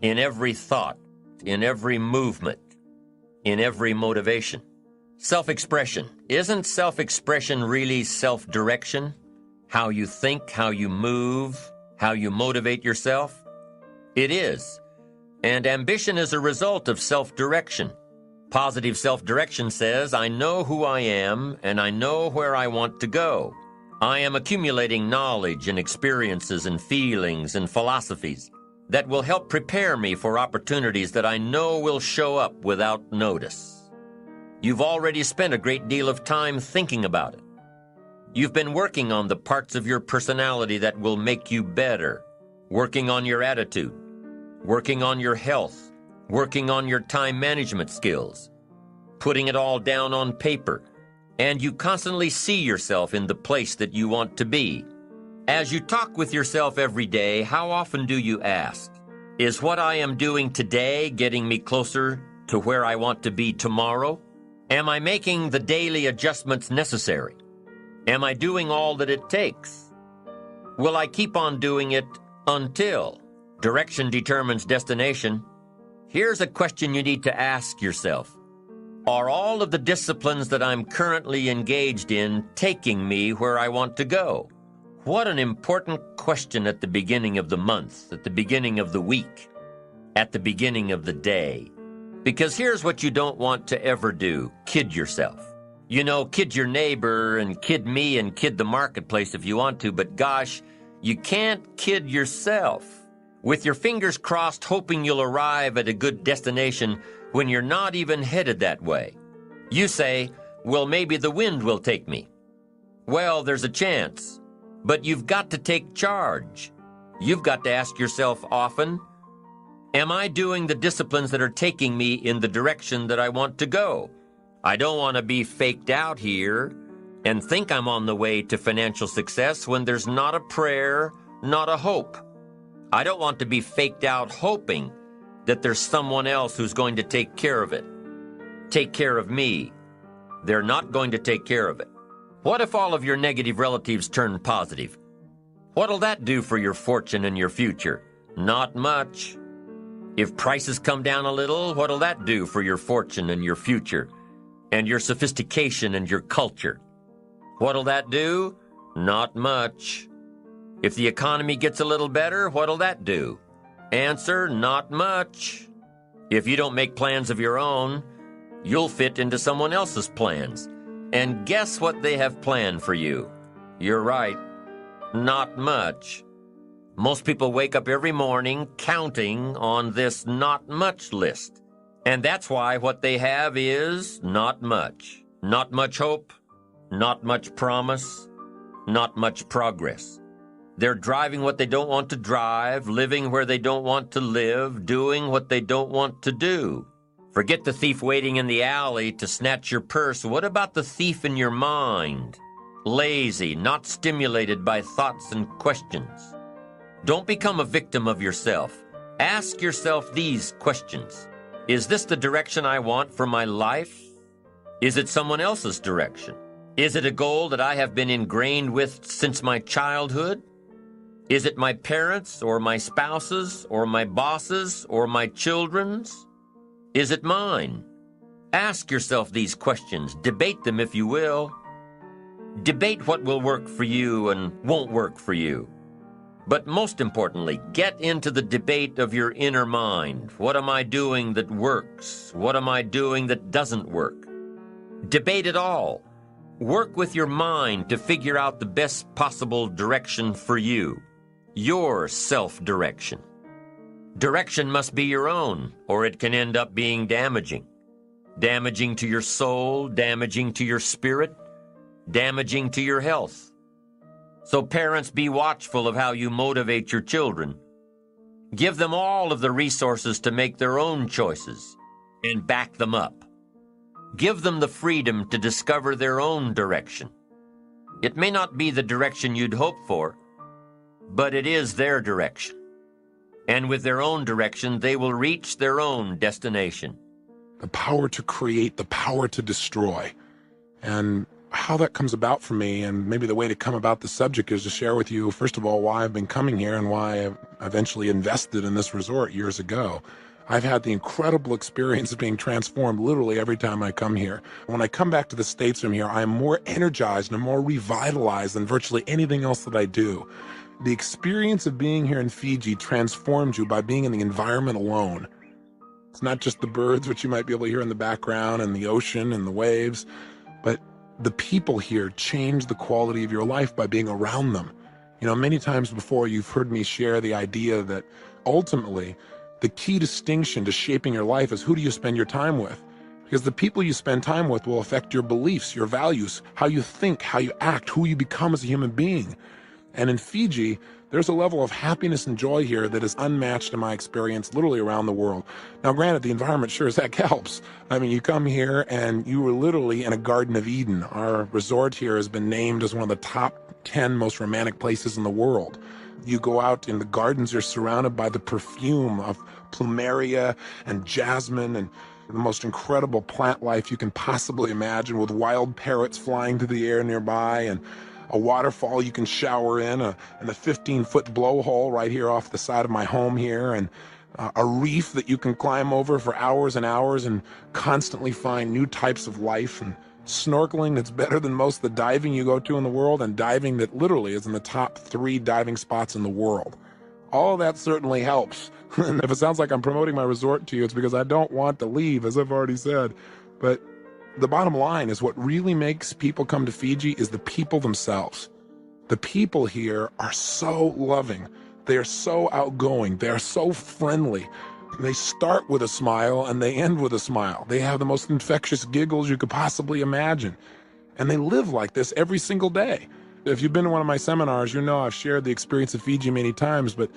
in every thought, in every movement, in every motivation. Self-expression. Isn't self-expression really self-direction? How you think, how you move, how you motivate yourself? It is. And ambition is a result of self-direction. Positive self-direction says, I know who I am and I know where I want to go. I am accumulating knowledge and experiences and feelings and philosophies that will help prepare me for opportunities that I know will show up without notice. You've already spent a great deal of time thinking about it. You've been working on the parts of your personality that will make you better, working on your attitude, working on your health, working on your time management skills, putting it all down on paper, and you constantly see yourself in the place that you want to be. As you talk with yourself every day, how often do you ask, is what I am doing today getting me closer to where I want to be tomorrow? Am I making the daily adjustments necessary? Am I doing all that it takes? Will I keep on doing it until? Direction determines destination. Here's a question you need to ask yourself. Are all of the disciplines that I'm currently engaged in taking me where I want to go? What an important question at the beginning of the month, at the beginning of the week, at the beginning of the day. Because here's what you don't want to ever do. Kid yourself. You know, kid your neighbor and kid me and kid the marketplace if you want to, but gosh, you can't kid yourself. With your fingers crossed hoping you'll arrive at a good destination when you're not even headed that way. You say, well, maybe the wind will take me. Well, there's a chance, but you've got to take charge. You've got to ask yourself often, am I doing the disciplines that are taking me in the direction that I want to go? I don't want to be faked out here and think I'm on the way to financial success when there's not a prayer, not a hope. I don't want to be faked out hoping that there's someone else who's going to take care of it. Take care of me. They're not going to take care of it. What if all of your negative relatives turn positive? What'll that do for your fortune and your future? Not much. If prices come down a little, what'll that do for your fortune and your future, and your sophistication and your culture? What'll that do? Not much. If the economy gets a little better, what'll that do? Answer, not much. If you don't make plans of your own, you'll fit into someone else's plans. And guess what they have planned for you? You're right, not much. Most people wake up every morning counting on this not much list. And that's why what they have is not much. Not much hope, not much promise, not much progress. They're driving what they don't want to drive, living where they don't want to live, doing what they don't want to do. Forget the thief waiting in the alley to snatch your purse. What about the thief in your mind? Lazy, not stimulated by thoughts and questions. Don't become a victim of yourself. Ask yourself these questions. Is this the direction I want for my life? Is it someone else's direction? Is it a goal that I have been ingrained with since my childhood? Is it my parents' or my spouse's or my boss's or my children's? Is it mine? Ask yourself these questions. Debate them if you will. Debate what will work for you and won't work for you. But most importantly, get into the debate of your inner mind. What am I doing that works? What am I doing that doesn't work? Debate it all. Work with your mind to figure out the best possible direction for you. Your self-direction. Direction must be your own, or it can end up being damaging. Damaging to your soul, damaging to your spirit, damaging to your health. So parents, be watchful of how you motivate your children. Give them all of the resources to make their own choices and back them up. Give them the freedom to discover their own direction. It may not be the direction you'd hoped for, but it is their direction. And with their own direction, they will reach their own destination. The power to create, the power to destroy. And how that comes about for me, and maybe the way to come about the subject is to share with you, first of all, why I've been coming here and why I've eventually invested in this resort years ago, I've had the incredible experience of being transformed literally every time I come here. When I come back to the States from here, I am more energized and more revitalized than virtually anything else that I do. The experience of being here in Fiji transforms you by being in the environment alone. It's not just the birds, which you might be able to hear in the background, and the ocean and the waves, but the people here change the quality of your life by being around them. You know, many times before you've heard me share the idea that ultimately the key distinction to shaping your life is who do you spend your time with? Because the people you spend time with will affect your beliefs, your values, how you think, how you act, who you become as a human being. And in Fiji, there's a level of happiness and joy here that is unmatched in my experience literally around the world. Now, granted, the environment sure as heck helps. I mean, you come here and you were literally in a Garden of Eden. Our resort here has been named as one of the top 10 most romantic places in the world. You go out in the gardens, you're surrounded by the perfume of plumeria and jasmine and the most incredible plant life you can possibly imagine, with wild parrots flying through the air nearby, and a waterfall you can shower in, and a 15-foot blowhole right here off the side of my home here, and a reef that you can climb over for hours and hours and constantly find new types of life, and snorkeling that's better than most of the diving you go to in the world, and diving that literally is in the top 3 diving spots in the world. All of that certainly helps. And if it sounds like I'm promoting my resort to you, it's because I don't want to leave, as I've already said. But the bottom line is what really makes people come to Fiji is the people themselves. The people here are so loving. They are so outgoing. They are so friendly. They start with a smile and they end with a smile. They have the most infectious giggles you could possibly imagine. And they live like this every single day. If you've been to one of my seminars, you know I've shared the experience of Fiji many times, but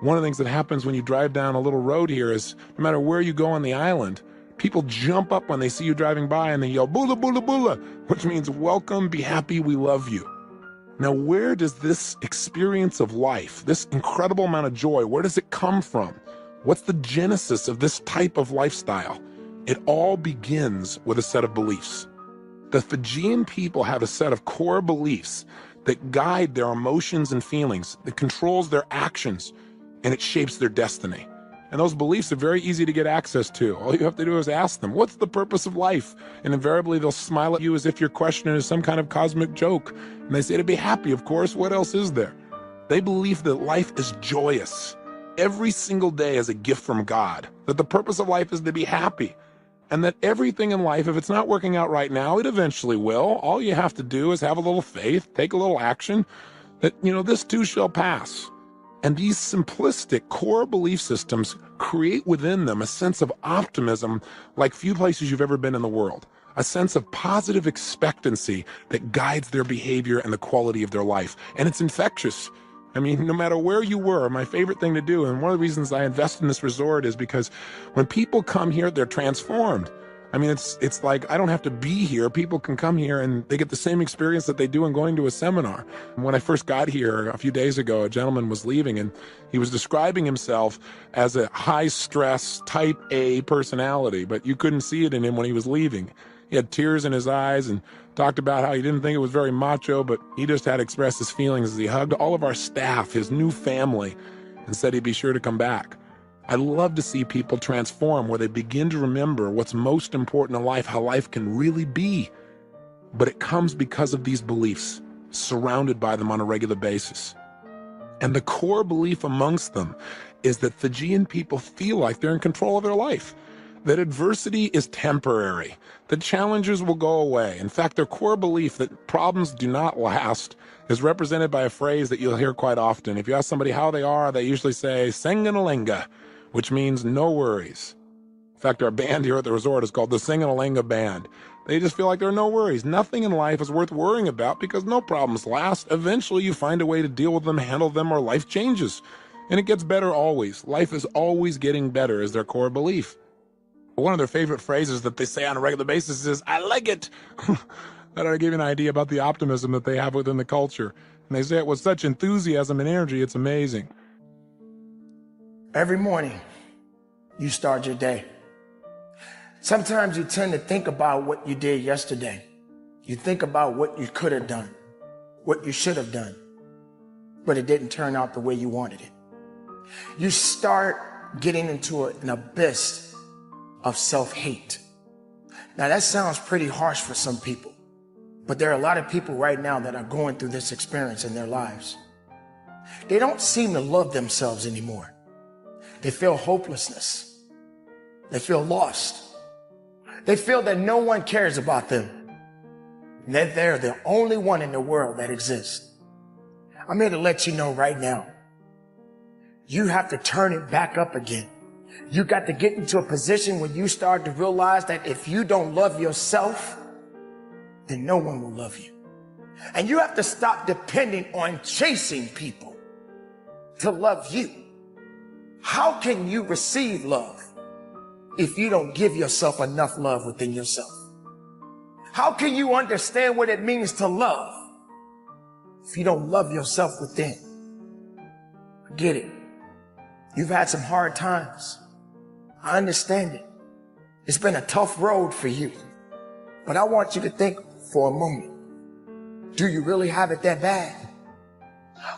one of the things that happens when you drive down a little road here is no matter where you go on the island, people jump up when they see you driving by and they yell, "Bula, bula, bula," which means welcome, be happy, we love you. Now, where does this experience of life, this incredible amount of joy, where does it come from? What's the genesis of this type of lifestyle? It all begins with a set of beliefs. The Fijian people have a set of core beliefs that guide their emotions and feelings, that controls their actions, and it shapes their destiny. And those beliefs are very easy to get access to. All you have to do is ask them, what's the purpose of life? And invariably they'll smile at you as if your question is some kind of cosmic joke. And they say to be happy, of course, what else is there? They believe that life is joyous. Every single day is a gift from God, that the purpose of life is to be happy. And that everything in life, if it's not working out right now, it eventually will. All you have to do is have a little faith, take a little action, that, this too shall pass. And these simplistic core belief systems create within them a sense of optimism like few places you've ever been in the world, a sense of positive expectancy that guides their behavior and the quality of their life. And it's infectious. I mean, no matter where you were, my favorite thing to do, and one of the reasons I invest in this resort is because when people come here, they're transformed. I mean, it's like I don't have to be here. People can come here and they get the same experience that they do in going to a seminar. When I first got here a few days ago, a gentleman was leaving and he was describing himself as a high-stress type A personality, but you couldn't see it in him when he was leaving. He had tears in his eyes and talked about how he didn't think it was very macho, but he just had expressed his feelings as he hugged all of our staff, his new family, and said he'd be sure to come back. I love to see people transform where they begin to remember what's most important in life, how life can really be. But it comes because of these beliefs, surrounded by them on a regular basis. And the core belief amongst them is that Fijian people feel like they're in control of their life, that adversity is temporary, that challenges will go away. In fact, their core belief that problems do not last is represented by a phrase that you'll hear quite often. If you ask somebody how they are, they usually say, "Senganalenga," which means no worries. In fact, our band here at the resort is called the Senganalenga Band. They just feel like there are no worries. Nothing in life is worth worrying about because no problems last. Eventually, you find a way to deal with them, handle them, or life changes. And it gets better always. Life is always getting better is their core belief. One of their favorite phrases that they say on a regular basis is, "I like it." That ought to give you an idea about the optimism that they have within the culture. And they say it with such enthusiasm and energy, it's amazing. Every morning, you start your day. Sometimes you tend to think about what you did yesterday. You think about what you could have done, what you should have done, but it didn't turn out the way you wanted it. You start getting into an abyss of self-hate. Now that sounds pretty harsh for some people, but there are a lot of people right now that are going through this experience in their lives. They don't seem to love themselves anymore. They feel hopelessness. They feel lost. They feel that no one cares about them, and that they're the only one in the world that exists. I'm here to let you know right now, you have to turn it back up again. You got to get into a position where you start to realize that if you don't love yourself, then no one will love you. And you have to stop depending on chasing people to love you. How can you receive love if you don't give yourself enough love within yourself? How can you understand what it means to love if you don't love yourself within? Get it. You've had some hard times. I understand it. It's been a tough road for you. But I want you to think for a moment. Do you really have it that bad?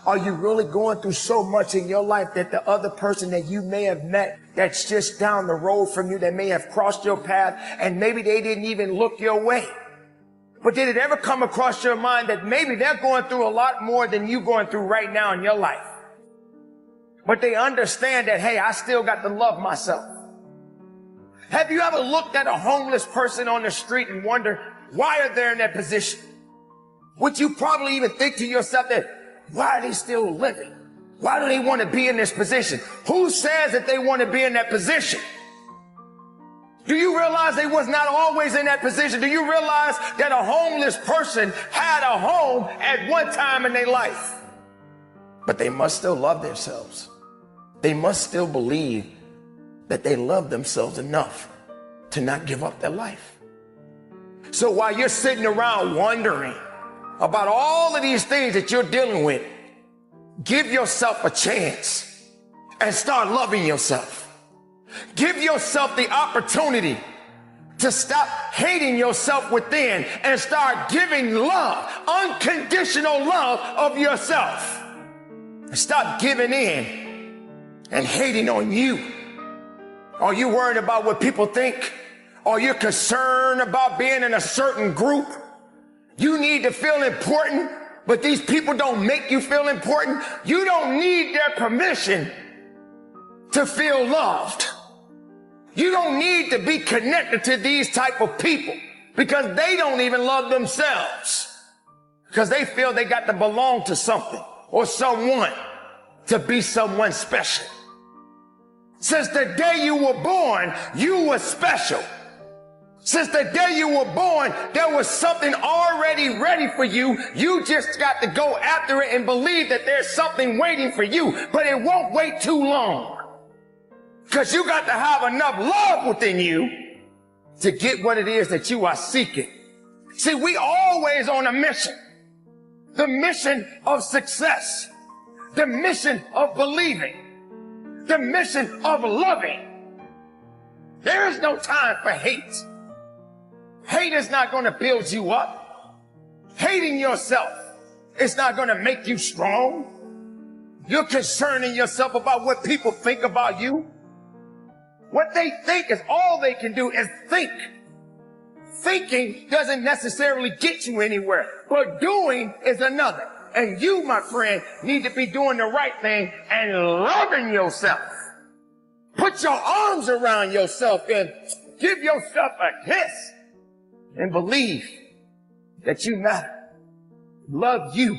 Are you really going through so much in your life that the other person that you may have met that's just down the road from you, that may have crossed your path, and maybe they didn't even look your way? But did it ever come across your mind that maybe they're going through a lot more than you going through right now in your life? But they understand that, hey, I still got to love myself. Have you ever looked at a homeless person on the street and wondered why are they in that position? Would you probably even think to yourself that, why are they still living? Why do they want to be in this position? Who says that they want to be in that position? Do you realize they was not always in that position? Do you realize that a homeless person had a home at one time in their life? But they must still love themselves. They must still believe that they love themselves enough to not give up their life. So while you're sitting around wondering about all of these things that you're dealing with, give yourself a chance and start loving yourself. Give yourself the opportunity to stop hating yourself within and start giving love, unconditional love of yourself. And stop giving in and hating on you. Are you worried about what people think? Are you concerned about being in a certain group? You need to feel important, but these people don't make you feel important. You don't need their permission to feel loved. You don't need to be connected to these type of people because they don't even love themselves, because they feel they got to belong to something or someone to be someone special. Since the day you were born, you were special. Since the day you were born, there was something already ready for you. You just got to go after it and believe that there's something waiting for you, but it won't wait too long. Because you got to have enough love within you to get what it is that you are seeking. See, we always on a mission. The mission of success. The mission of believing. The mission of loving. There is no time for hate. Hate is not going to build you up. Hating yourself is not going to make you strong. You're concerning yourself about what people think about you. What they think is all they can do is think. Thinking doesn't necessarily get you anywhere, but doing is another. And you, my friend, need to be doing the right thing and loving yourself. Put your arms around yourself and give yourself a kiss and believe that you matter. Love you.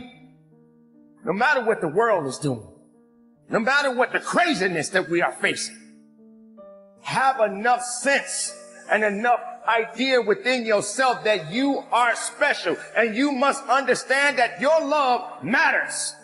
No matter what the world is doing, no matter what the craziness that we are facing, have enough sense and enough idea within yourself that you are special, and you must understand that your love matters.